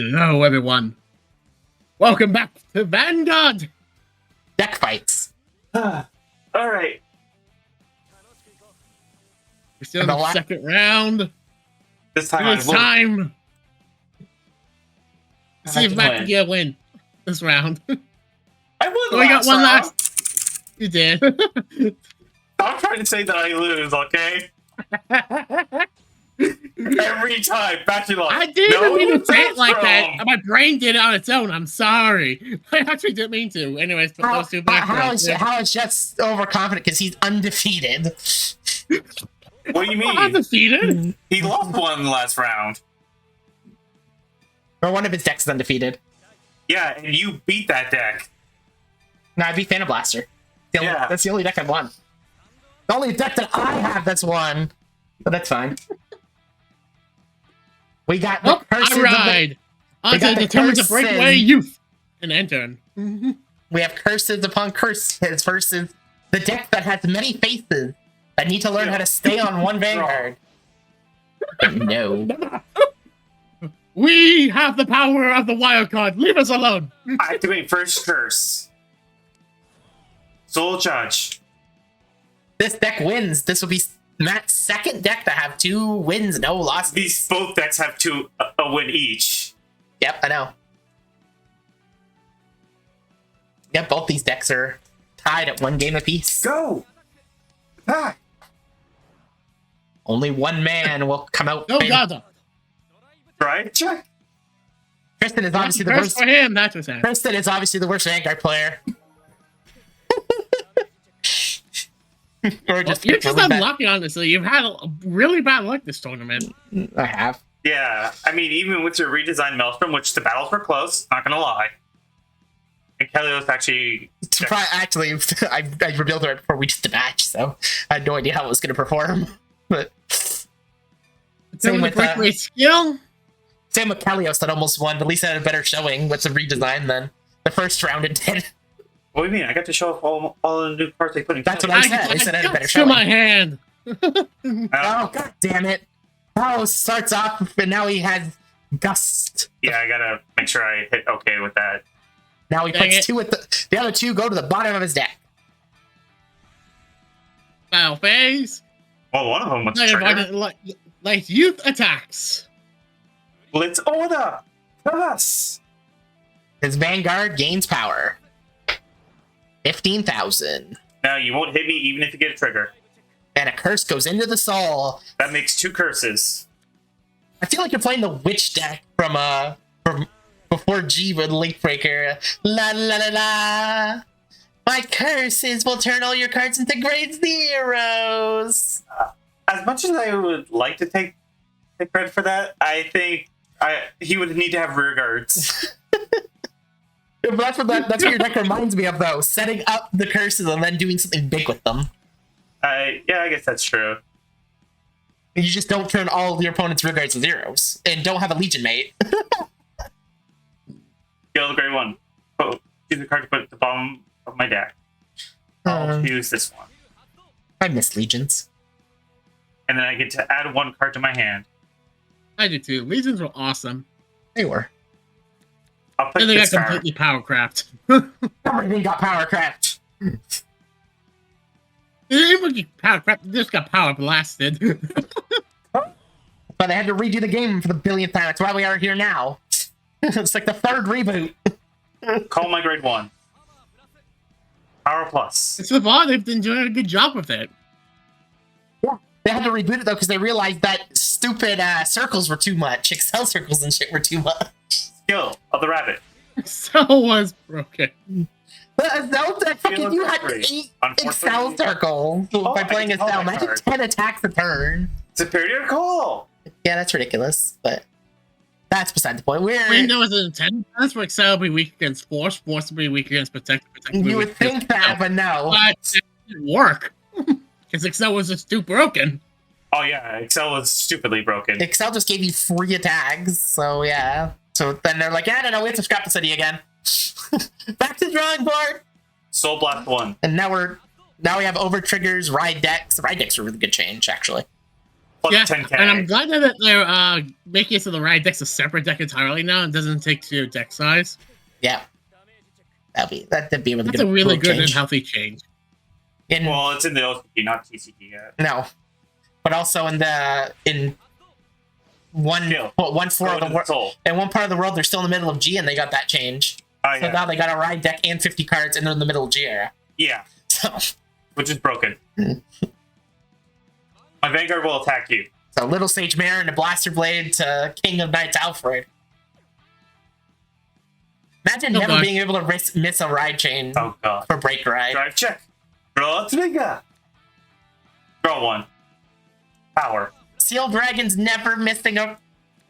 Hello, everyone. Welcome back to Vanguard. Deck fights. All right. We're still in the second round. This time It's time. See if Matt can get a win this round. I won. So we got one last. You did. Stop trying to say that I lose, okay? Every time, Bachelor. I didn't mean to say it like that. My brain did it on its own. I'm sorry. I actually didn't mean to. Anyways, put those two back. How is Jets overconfident because he's undefeated? What do you mean? Undefeated? He lost one last round. Or one of his decks is undefeated. Yeah, and you beat that deck. No, I beat Phantom Blaster. That's the only deck I've won. The only deck that I have that's won. But that's fine. We got the curses. I ride. Onto determines the breakaway youth. And enter. We have curses upon curses versus the deck that has many faces that need to learn how to stay on one Vanguard. No. We have the power of the wild card. Leave us alone. Activate first curse. Soul Judge. This deck wins. This will be Matt's second deck to have 2 wins, no losses. These both decks have a win each. Yep, I know. Yep, both these decks are tied at 1 game apiece. Go! Attack! Only one man will come out. No, God. Right? Check. Tristen is obviously the worst. For him, that's what's happening. Tristen is obviously the worst Vanguard player. You're just unlucky, honestly. You've had a really bad luck this tournament. I have. Yeah, I mean, even with your redesigned Maelstrom, which the battles were close, not gonna lie. And Kelios actually... Actually, I revealed it before we did the match, so I had no idea how it was going to perform. But same with skill. Same with Kelios that almost won, but at least had a better showing with the redesign than the first round it did. What do you mean? I got to show off all the new cards they put in. That's what I said. I said I had a better showing. my hand. Oh, god damn it. Oh, starts off, but now he has Gust. Yeah, I gotta make sure I hit okay with that. Now he puts 2 at the other 2 go to the bottom of his deck. Battle phase. Well, one of them was trigger. Like youth attacks. Blitz order. Yes. His Vanguard gains power. 15,000. Now you won't hit me even if you get a trigger. And a curse goes into the soul. That makes 2 curses. I feel like you're playing the witch deck from before G with Link Breaker. La la la la. My curses will turn all your cards into grade zeros. As much as I would like to take credit for that, I think he would need to have rear guards. But that's what your deck reminds me of, though. Setting up the curses and then doing something big with them. Yeah, I guess that's true. You just don't turn all of your opponent's rear guards to zeros. And don't have a Legion mate. Kill the grade 1. Oh, choose a card to put at the bottom of my deck. I'll choose this one. I miss Legions. And then I get to add 1 card to my hand. I do too. Legions were awesome. They were. I'll pick and they this got card. completely power craft. Everything got power craft. They didn't get power craft, they just got power blasted. But they had to redo the game for the billionth time. That's why we are here now. It's like the 3rd reboot. Call my grade 1. Power plus. So far, they've been doing a good job with it. Yeah. They had to reboot it, though, because they realized that stupid circles were too much. Excel circles and shit were too much. Skill of the rabbit. Excel was broken. You had 8 Excel circles by playing Excel. Imagine 10 attacks a turn. Superior call. Yeah, that's ridiculous, but that's beside the point. Windows is intent. That's where Excel will be weak against Force. Force will be weak against Protect. You would think that, but no. But it didn't work. Because Excel was just too broken. Oh yeah, Excel was stupidly broken. Excel just gave you free attacks, so yeah. So then they're like, yeah, no, we have to scrap the city again. Back to the drawing board. Soul Blast 1. And now we have over triggers, ride decks. The ride decks are a really good change, actually. Plus Yeah, 10k. and I'm glad that they're making it so the ride deck's a separate deck entirely now. It doesn't take to your deck size. Yeah. That'd be a really That's good a really move good change. and healthy change. Well, it's in the OCP, not TCP yet. No. But also in one floor of the world, in one part of the world, they're still in the middle of G, and they got that change. Oh, So yeah. now they got a ride deck and 50 cards, and they're in the middle of G era. Yeah, So, which is broken. My Vanguard will attack you. so Little Sage Mare and a Blaster Blade to King of Knights Alfred. Imagine Oh, never God. being able to miss a ride chain Oh god. for break ride. Drive check. Draw trigger. Draw one. Power. Seal Dragons never missing a.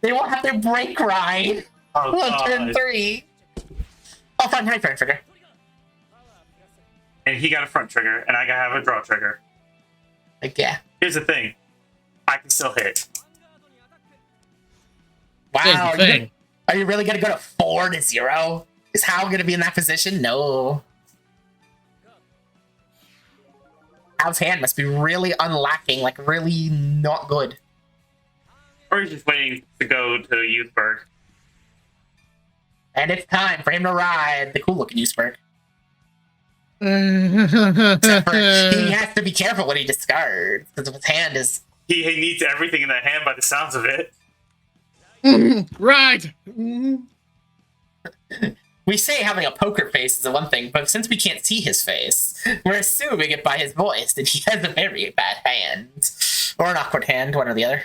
They won't have their break ride Oh on turn god. 3. Oh, fine, high front trigger. And he got a front trigger, and I gotta have a draw trigger. Like, yeah. Here's the thing. I can still hit. Wow. Here's the thing. Are you really gonna go to 4-0? Is Hal gonna be in that position? No. Hal's hand must be really unlacking, like really not good. Or he's just waiting to go to Youthburg. And it's time for him to ride the cool looking Usberg. Except for he has to be careful what he discards, because if his hand is. He needs everything in that hand by the sounds of it. Right. We say having a poker face is the one thing, but since we can't see his face, we're assuming it by his voice that he has a very bad hand. Or an awkward hand, one or the other.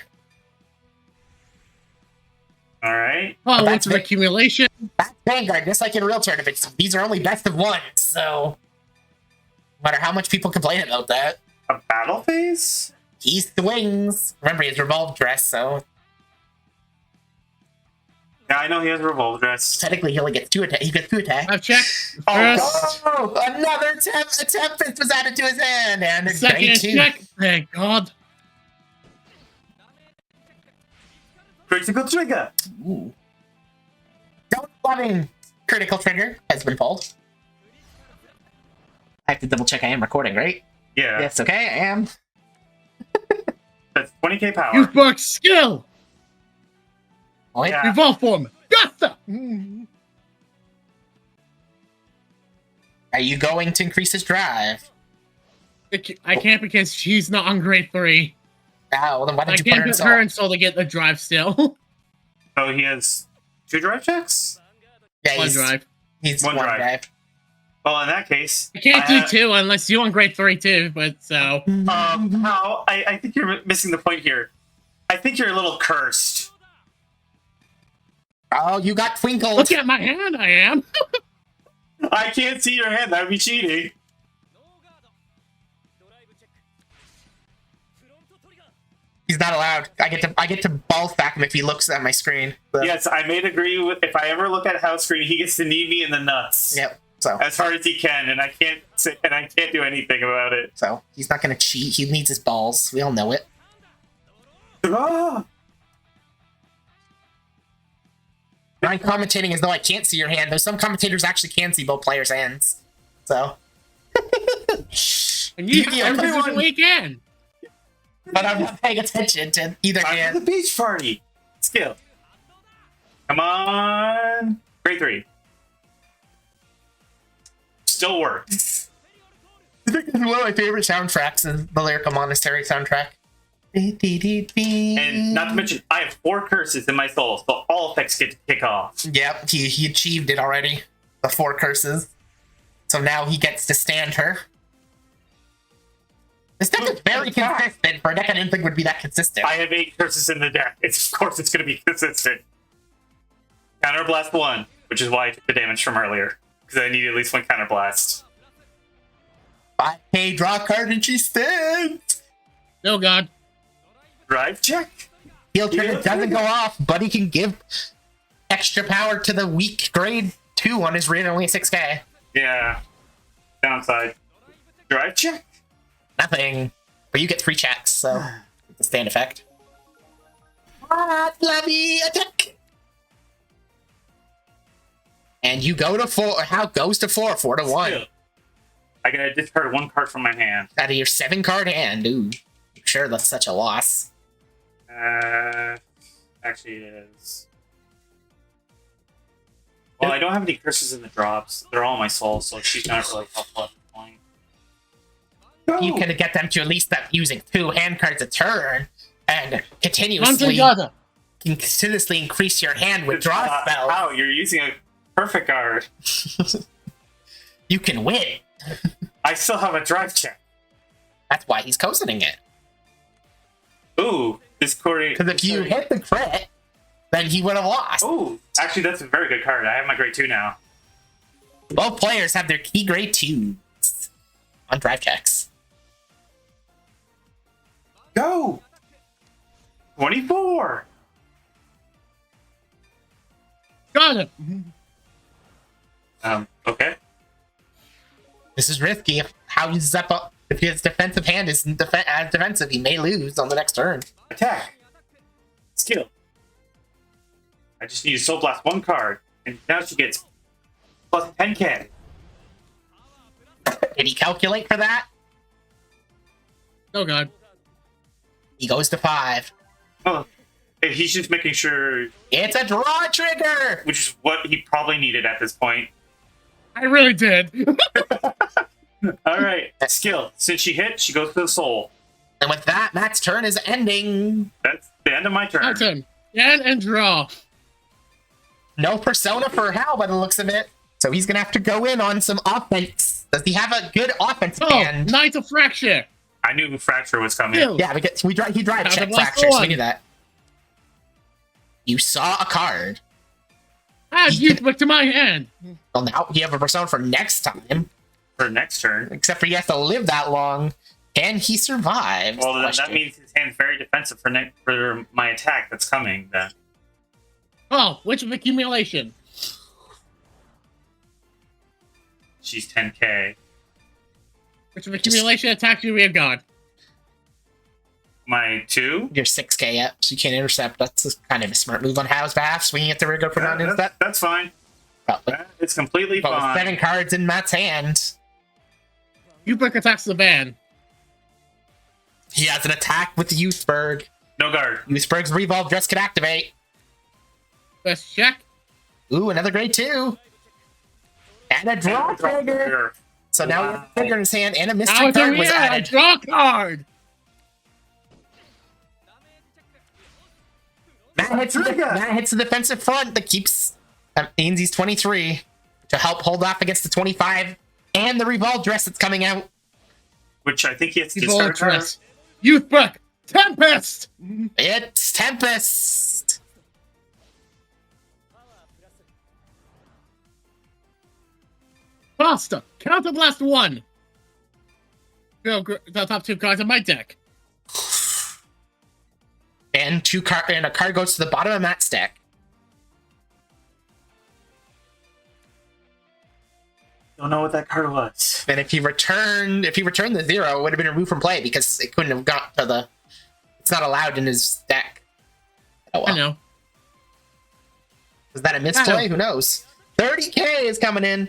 Alright. Oh, But it's that's accumulation. That's Vanguard, just like in real tournaments. These are only best of ones, so. No matter how much people complain about that, A battle phase? he swings. Remember, he has revolved dress, so Yeah, I know he has a revolve dress. technically he only gets 2 attacks. He gets 2 attacks. I've checked. Oh, First, Another Tempest was added to his hand, and it's second grade 2. check. Thank God. Critical trigger. Ooh. Don't loving critical trigger has been pulled. I have to double check I am recording, right? Yeah. Yes, okay, I am. That's 20k power. Youthburg skill. Wait, Yeah. Revolve form. Gotcha. are you going to increase his drive? I can't because she's not on grade 3. Oh, well then why I don't you put her can't in put soul? her in soul to get the drive still. So he has 2 drive checks? Yeah, One he's, drive. He's One one drive. drive. Well, in that case, I can't I do have- 2 unless you on grade 3 too, but so. how? I think you're missing the point here. I think you're a little cursed. Oh, you got twinkled. Look at my hand, I am. I can't see your hand. That would be cheating. He's not allowed. I get to ball stack him if he looks at my screen. So, Yes, I may agree with. If I ever look at house screen, he gets to knee me in the nuts Yep. So as hard as he can, and I can't do anything about it. he's not gonna cheat. He needs his balls. We all know it. Ah! I'm commentating as though I can't see your hand, though some commentators actually can see both players' hands. So And you Yu-Gi-Oh! have everyone- everyone weekend. but I'm not paying attention to either Time for hand. the beach party. Skill. Come on. Grade 3. Still works. I think it's one of my favorite soundtracks is the Lyrical Monastery soundtrack. And not to mention, I have 4 curses in my soul, so all effects get to kick off. Yep, he achieved it already. The 4 curses. So now he gets to stand her. This deck is very consistent for a deck I didn't think would be that consistent. I have 8 curses in the deck. Of course it's going to be consistent. Counterblast 1, which is why I took the damage from earlier. Because I need at least 1 counterblast. 5k, draw a card, and she stands! Oh God. Drive check. Heal trigger Yeah. doesn't go off, but he can give extra power to the weak grade 2 on his rate only 6k. Yeah. Downside. Drive check. Nothing. But you get 3 checks, so it's a stand effect. Lovey attack! And you go to 4, or how goes to 4 to 1. Skill. I gotta discard 1 card from my hand. Out of your 7 card hand, ooh. Sure, that's such a loss. Actually, it is. Well, I don't have any curses in the drops. They're all my souls, so she's not really helpful at the point. You can get them to at least stop using 2 hand cards a turn and Continuously. continuously increase your hand with draw spells. Wow, you're using a perfect card. You can win. I still have a drive check. That's why he's coasting it. Ooh, this Corey. Because if you hit the crit, then he would have lost. Ooh, actually, that's a very good card. I have my grade 2 now. Both players have their key grade 2s on drive checks. Go! 24! Got it. Okay. This is risky. If his defensive hand is as defensive, he may lose on the next turn. Attack. Skill. I just need to Soul Blast 1 card, and now she gets plus 10k. Did he calculate for that? Oh god. He goes to 5. Oh, he's just making sure, It's a draw trigger! which is what he probably needed at this point. I really did. All right, skill. Since she hit, she goes to the soul. And with that, Matt's turn is ending. That's the end of my turn. My turn. And draw. No persona for Hal by the looks of it. So he's going to have to go in on some offense. Does he have a good offensive Oh, hand? Knight of Fracture. I knew Fracture was coming. Ew. Yeah, he drive check the last fracture, so we one. knew that. You saw a card. Add youth book to my hand. Well, now you have a persona for next time. For next turn. Except for he has to live that long. Can he survive? Well, then that means his hand's very defensive for my attack that's coming. Then. Oh, Witch of Accumulation. She's 10k. Witch of Accumulation attacks you, Rear God. My 2? You're 6k up, so you can't intercept. That's kind of a smart move on Hal's behalf, swinging at the rigor for non-instep. That's fine. Probably. It's completely But with fine. 7 cards in Matt's hand, Youth book attacks the van. he has an attack with the Youthberg. No guard. Youthberg's Revolve Dress can activate. Let's check. Ooh, another grade 2. And a draw trigger. So now he has a trigger in his hand, and a Now mystery it's a card was real added. draw card. Matt hits the defensive front that keeps means he's 23 to help hold off against the 25 and the Revolve Dress that's coming out. Which I think he has to Revolve discard her. Dress. Youth book. Tempest. It's Tempest. Pasta. Counterblast 1. The top 2 cards of my deck. And a card goes to the bottom of Matt's deck. Don't know what that card was. And if he returned the 0, it would have been removed from play because it couldn't have got to the. It's not allowed in his deck. Oh well. I know. Was that a misplay? Who knows? 30k is coming in.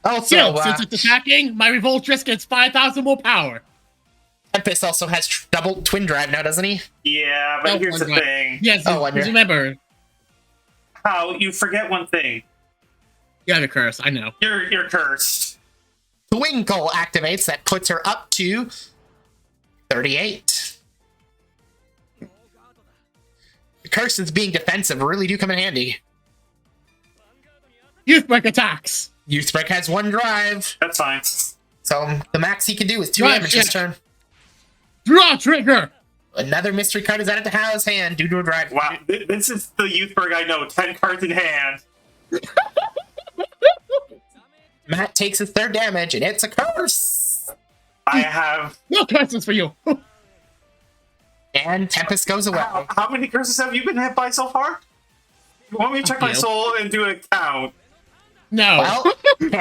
Also, Since it's attacking, my Revolt Dress gets 5,000 more power. Tempest also has double twin drive now, doesn't he? Yeah, but Oh, here's the one drive. thing. Yes, Oh, wonder. just remember. How you forget one thing. You have a curse, I know. You're cursed. Twinkle activates, that puts her up to 38. The curses being defensive really do come in handy. Youth break attacks. Youthbreak has 1 drive, That's fine. so the max he can do is 2 Right, damage yeah. this turn. Draw trigger. Another mystery card is added to Hal's hand due to a drive. Wow, this is the Youthberg I know. 10 cards in hand. Matt takes his 3rd damage, and it's a curse. I have. No curses for you. And Tempest goes away. How many curses have you been hit by so far? You want me to check my You. soul and do a count? No. Well,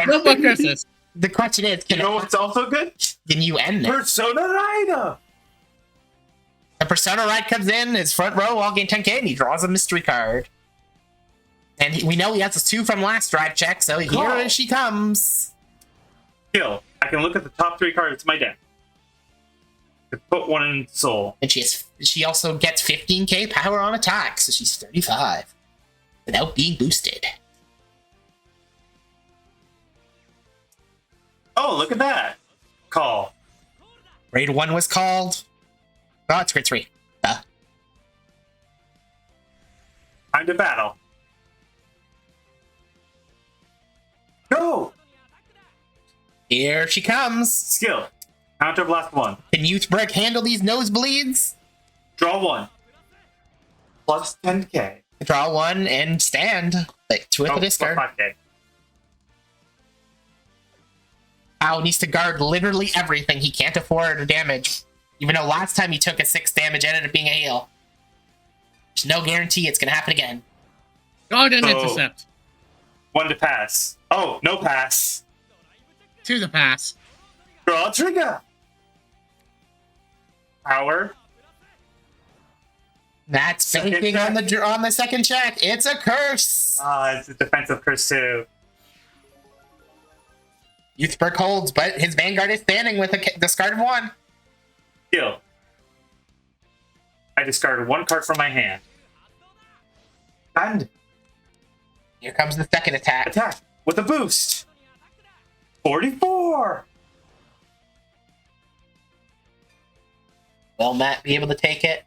No more curses. the question is, You know what's also good? can you end it? Persona Rider. The Persona Ride comes in, his front row, all gain 10k, and he draws a mystery card. And we know he has a 2 from last drive check, so here she comes. Kill. I can look at the top 3 cards of my deck. to put one in soul. And she also gets 15k power on attack, so she's 35 without being boosted. Oh, look at that. Call. Grade 1 was called. Oh, it's grade 3. Time to battle. Go! Here she comes. Skill. Counter blast 1. Can Youthbrick handle these nosebleeds? Draw 1. Plus 10k. Draw 1 and stand. Like, 2 at the discard. Plus 5k. Owl needs to guard literally everything. He can't afford damage. Even though last time he took a 6 damage, ended up being a heal. There's no guarantee it's gonna happen again. Guard and intercept. 1 to pass. Oh, no pass. 2 to pass. Draw a trigger. Power. That's faking on the second check. It's a curse. It's a defensive curse too. Youthbrick holds, but his Vanguard is standing with a discard of 1. Skill. I discarded 1 card from my hand. And Here comes the second attack. attack with a boost. 44. Will Matt be able to take it?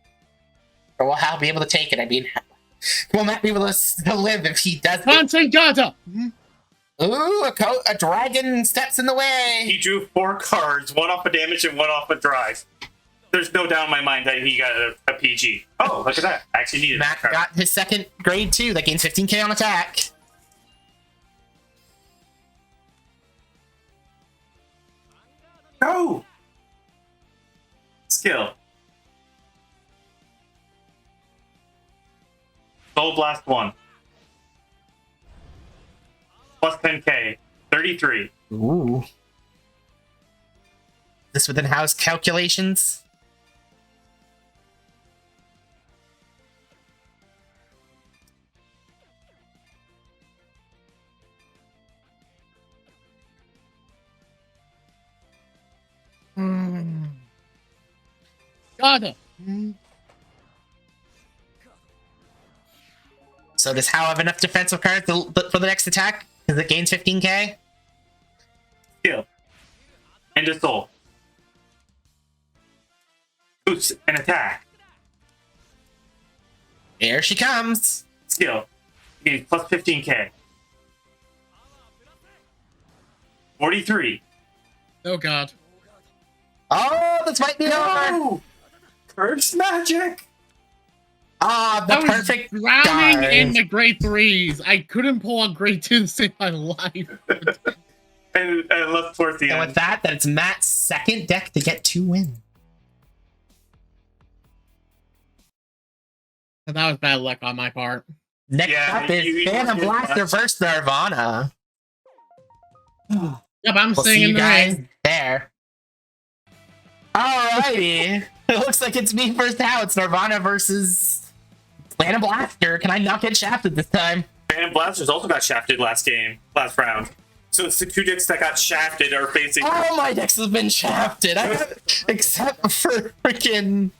Or will Hal be able to take it? I mean, will Matt be able to live if he doesn't? Mountain Gata! Ooh, a dragon steps in the way. He drew 4 cards, 1 off of damage and 1 off of drive. There's no doubt in my mind that he got a PG. Oh, look at that. I actually needed Matt got his second grade 2. That gains 15k on attack. Go! Skill. Soul Blast 1. Plus 10k. 33. Ooh. This within house calculations? Gata! So does Hal have enough defensive cards for the next attack? Because it gains 15k? Skill. End of soul. Boost and attack. Here she comes. Skill. Gains plus 15k. 43. Oh god. Oh, this might be over. No! Curse magic! Ah, the I was perfect drowning guard. in the grade 3s. I couldn't pull a grade 2 to save my life. And left towards the And end. with that, it's Matt's second deck to get 2 wins. And that was bad luck on my part. Next Yeah, up is you Phantom did Blaster much. versus Nirvana. Yep, I'm We'll staying see in you the guys ring. there. Alrighty. It looks like it's me versus Hal. It's Nirvana versus Phantom Blaster. Can I not get shafted this time? Phantom Blasters also got shafted last round. So it's the 2 decks that got shafted are facing. All my decks have been shafted. Except for freaking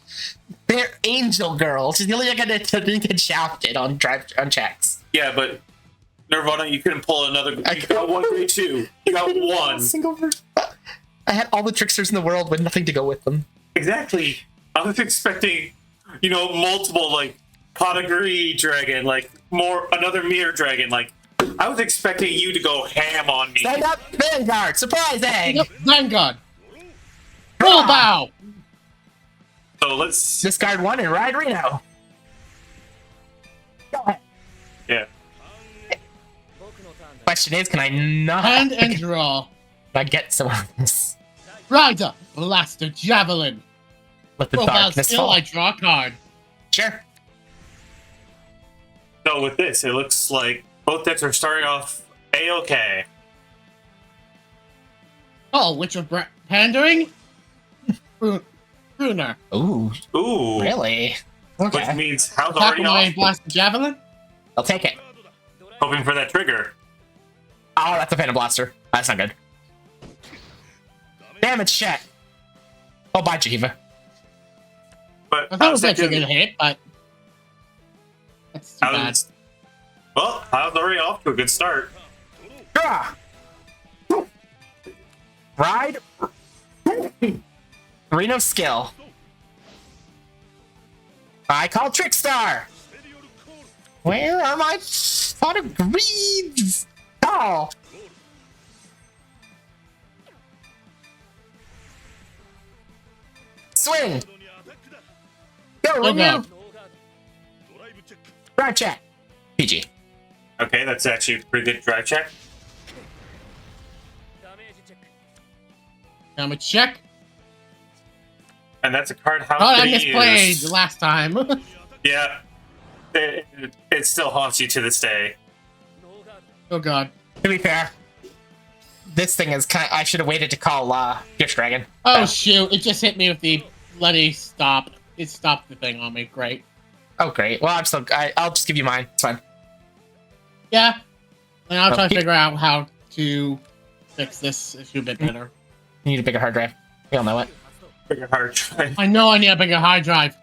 Angel Girl. She's the only deck that didn't get shafted on checks. Yeah, but Nirvana, you couldn't pull another. You got 1 grade 2. You got 1. Single I had all the tricksters in the world with nothing to go with them. Exactly. I was expecting, multiple, like, Pot of Greed Dragon, like, another Mirror Dragon, like, I was expecting you to go ham on me. Stand up, Vanguard! Surprise egg! Yep, Vanguard. Full bow. So let's. Discard 1 and ride Reno. Go ahead. Yeah. Question is, can I not Hand and draw. Can I get some of this? Rider, Blaster, Javelin. Let the Full bow darkness skill, fall. I draw a card. Sure. So with this, it looks like both decks are starting off A-okay. Oh, which of pandering? Bruner. Ooh, Ooh. really? Which Okay. means how's Attack already away, off? Blaster, Javelin. I'll take it. Hoping for that trigger. Oh, that's a Phantom Blaster. That's not good. Damage check. Oh, bye, Jiva. But I thought it was actually gonna hit, but that's too bad. Well, I was already off to a good start. Ride. Reno skill. I call Trickstar. Where are my pot of greeds? Oh. Swing. Go, Reno. Drive check. PG. Okay, that's actually a pretty good drive check. Damage check. And that's a card how I misplayed the last time. Yeah. It still haunts you to this day. Oh god. To be fair, this thing is kind of, I should have waited to call Gift Dragon. Oh shoot, it just hit me with the bloody stop. It stopped the thing on me. Great. Oh great. Well, I'll just give you mine. It's fine. Yeah. And I'll try to figure out how to fix this issue a bit better. You need a bigger hard drive. We all know it. Bigger hard drive. I know I need a bigger hard drive.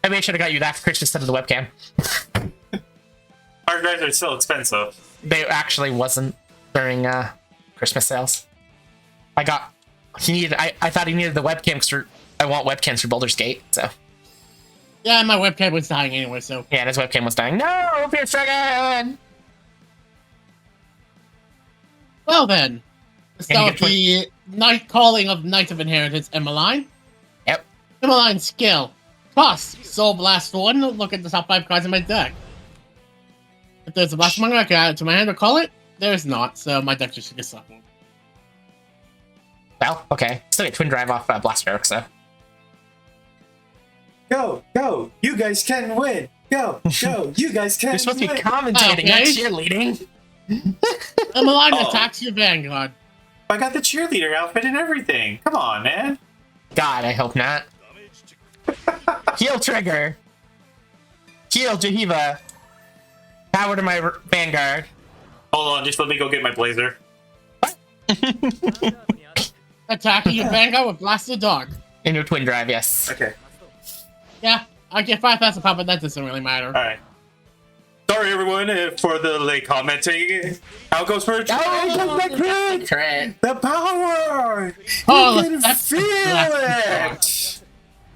Maybe I should have got you that for Christmas instead of the webcam. Hard drives are still expensive. They actually wasn't during Christmas sales. I thought he needed the webcam because I want webcams for Baldur's Gate, so. Yeah, my webcam was dying anyway, so. Yeah, his webcam was dying. No, Pierce Dragon! Well then. Let's start with the Night Calling of Knight of Inheritance, Emmeline. Yep. Emmeline's skill. Cost. Soul Blast 1. Look at the top 5 cards in my deck. If there's a blast among I can add it to my hand or call it. There's not, so my deck just gets sucked. Well, okay. Still get Twin Drive off Blast Stroke, so. Go! You guys can win! Go! You guys can win! You're supposed to be commentating, not cheerleading. Emmeline attacks your Vanguard. I got the cheerleader outfit and everything. Come on, man. God, I hope not. Heal trigger. Heal Jahiva. Power to my Vanguard. Hold on, just let me go get my blazer. Attacking your Vanguard with Blasted Dog. In your Twin Drive, yes. Okay. Yeah, I get 5,000 power, but that doesn't really matter. Alright. Sorry, everyone, for the late commenting. How goes for Crit! the power! Oh, you can that's feel it!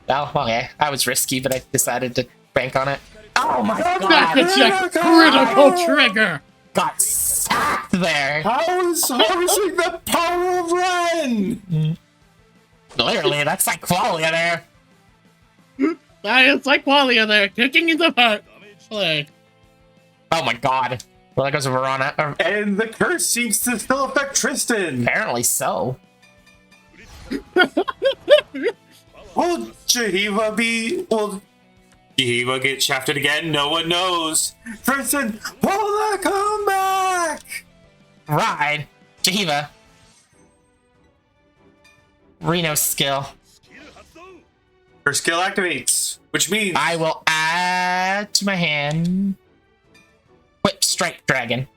Oh, okay. I was risky, but I decided to bank on it. Oh my god! That's a critical trigger! Got sacked there! How is harnessing the power of Ren? Literally, that's like Qualia there. It's like Qualia there, kicking into heart. Play. Oh my god. Well, that goes to Verona. And the curse seems to still affect Tristen. Apparently so. Will Jahiva get shafted again? No one knows. Tristen, pull the comeback! Ride. Jahiva. Reno skill. Her skill activates, which means I will add to my hand Whip Strike Dragon.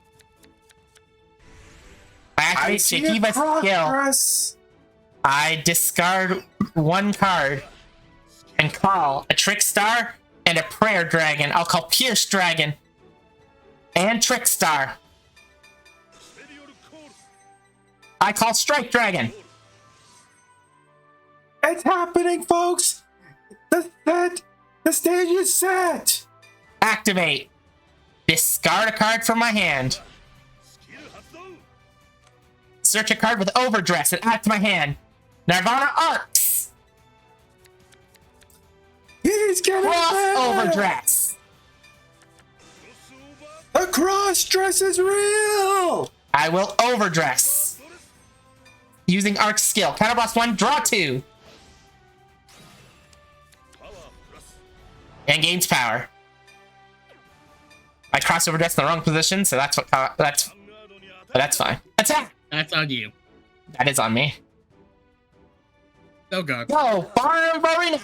I activate Jahiva's skill. I discard one card and call a Trickstar and a Prayer Dragon. I'll call Pierce Dragon and Trickstar. I call Strike Dragon. It's happening, folks! The stage is set! Activate. Discard a card from my hand. Search a card with Overdress and add to my hand. Nirvana Arcs. He's getting Cross Overdress. The cross dress is real! I will Overdress. Using Arc skill. Counterblast 1, draw 2. And gains power. I cross overdressed in the wrong position, so that's what that's fine. Attack! That's on you. That is on me. Oh god. Go! Farm Arena!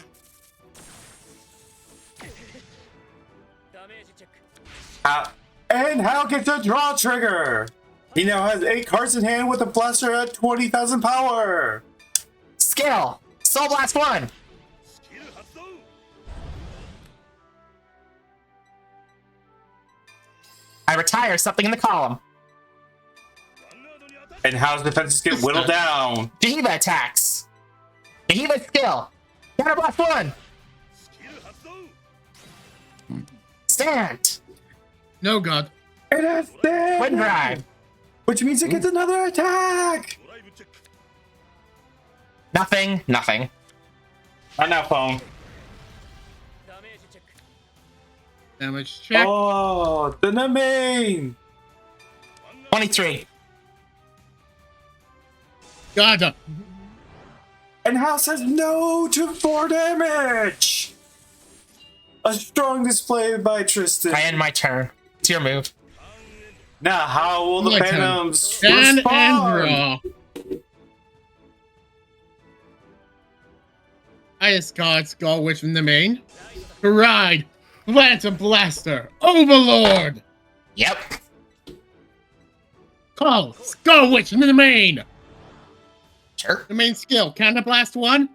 And Hal gets a draw trigger! He now has 8 cards in hand with a blaster at 20,000 power! Skill! Soul Blast 1! I retire something in the column. And how's defenses get whittled down? Diva attacks. Diva skill. Counterblast 1. Stand. No god. It has stand! Wind drive. Which means it gets another attack! Nothing. Nothing. Not now, phone. Damage check. Oh, the main! 23. God. And House says no to 4 damage! A strong display by Tristen. I end my turn. It's your move. Now, how will the My turn. Phantoms Stand and respond? draw. Highest god Skull Witch from the main. Ride. Phantom Blaster. Overlord. Yep. Call. Skull Witch from the main. Sure. The main skill. Counter Blast 1.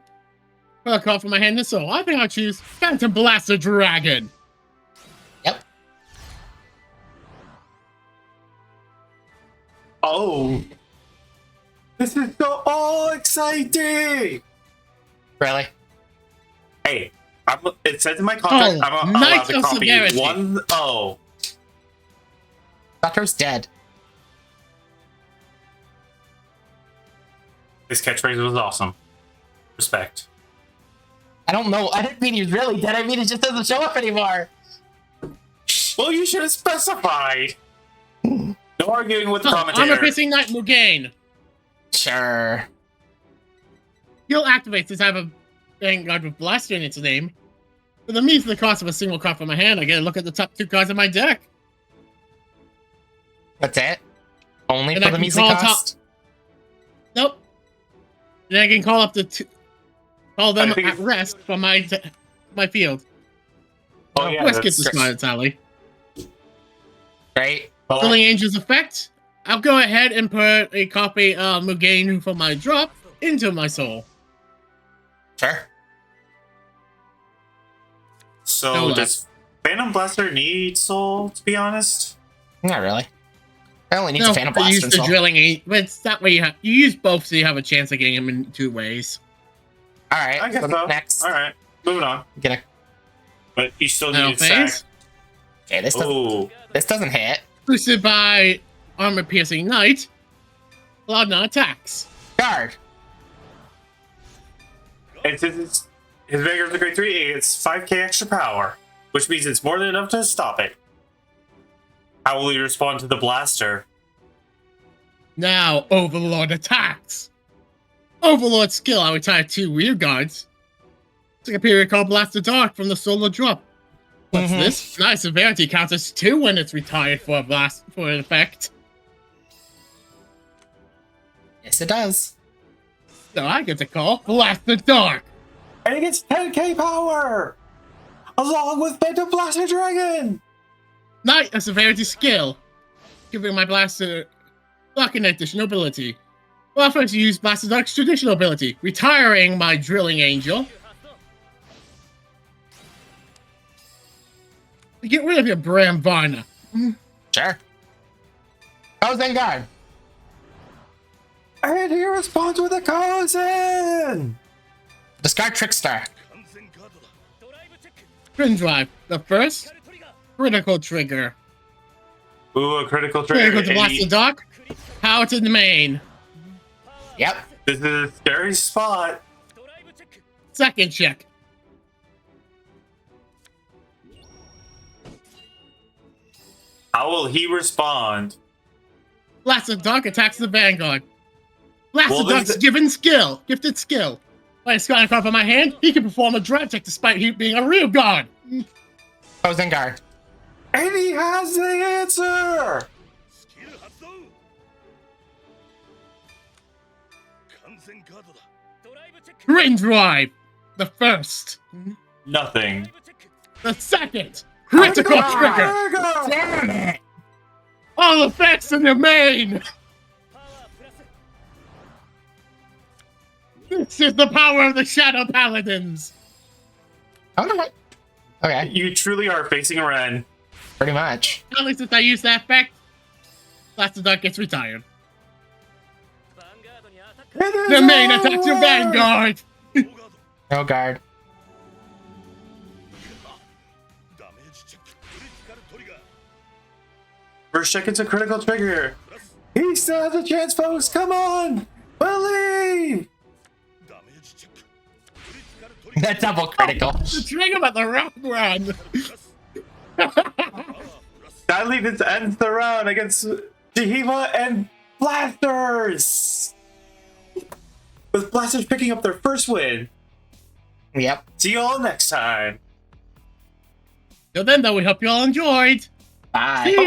Put a card from my hand and soul. I think I'll choose Phantom Blaster Dragon. Yep. Oh. This is so all exciting! Really? Hey, it says in my contract I'm allowed Knights to of copy Severity. 1. Oh. Doctor's dead. This catchphrase was awesome. Respect. I don't know. I didn't mean he was really dead. I mean, it just doesn't show up anymore. Well, you should have specified. No arguing with the Armor commentator. Piercing Knight Mugain. Sure. Skill activates to have a Vanguard with Blaster in its name. For the means of the cost of a single card from my hand, I get a look at the top 2 cards of my deck. That's it? Only And for I the can music call cost? Nope. Then I can call up call them I think at it's- rest from my field. Oh, yeah, Quest gets the that's smart tally. Great. Drilling Angel's effect. I'll go ahead and put a copy of Mugain from my drop into my soul. Sure. So, No does Phantom Blaster need soul, to be honest? Not really. I only need No, a Phantom but Blast use and the so. drilling Angel. But it's that way you use both, so you have a chance of getting them in 2 ways. Alright, I guess so so. next. Alright, moving on. Get a... But you still Final need a sack. phase. Okay, Ooh. this doesn't hit. Boosted by Armor Piercing Knight. Allowed non attacks. Guard. And since his Vanguard's a grade 3, it's 5k extra power, which means it's more than enough to stop it. How will he respond to the blaster? Now Overlord attacks. Overlord skill, I retire 2 rear guards. It's like a period called Blaster Dark from the Solar Drop. What's this? Nice severity counts as 2 when it's retired for an effect. Yes, it does. So I get to call Blaster Dark. And he gets 10k power! Along with Phantom Blaster Dragon! Knight, a severity skill. Giving my Blaster Dark an additional ability. Well, first you use Blaster Dark's traditional ability, retiring my Drilling Angel. Get rid of your Bram Varna. Sure. Oh, Vanguard. And he responds with a cousin! Discard Trickster. Twin Drive, the first critical trigger. Ooh, a critical trigger. Critical to Blaster Dark. Power to the main. Yep. This is a scary spot. Second check. How will he respond? Blaster Dark attacks the Vanguard. Blaster Well, Dark's gifted skill. By a Sky card from my hand, he can perform a drive check despite he being a real guard. Oh, Vanguard. And he has the answer! Green Drive, the first. Nothing. The second. Critical trigger. Damn it. All effects in the main. This is the power of the Shadow Paladins. Alright. Okay. You truly are facing Ren. Pretty much. At least since I used that effect, Blaster Dart gets retired. The main attack's your Vanguard! No guard. First check, it's a critical trigger. He still has a chance, folks. Come on, believe. That double critical. The trigger about the wrong one! That leaves ends the round against Jihiva and Blasters. With Blasters picking up their first win. Yep. See you all next time. Till then, though, we hope you all enjoyed. Bye. See ya.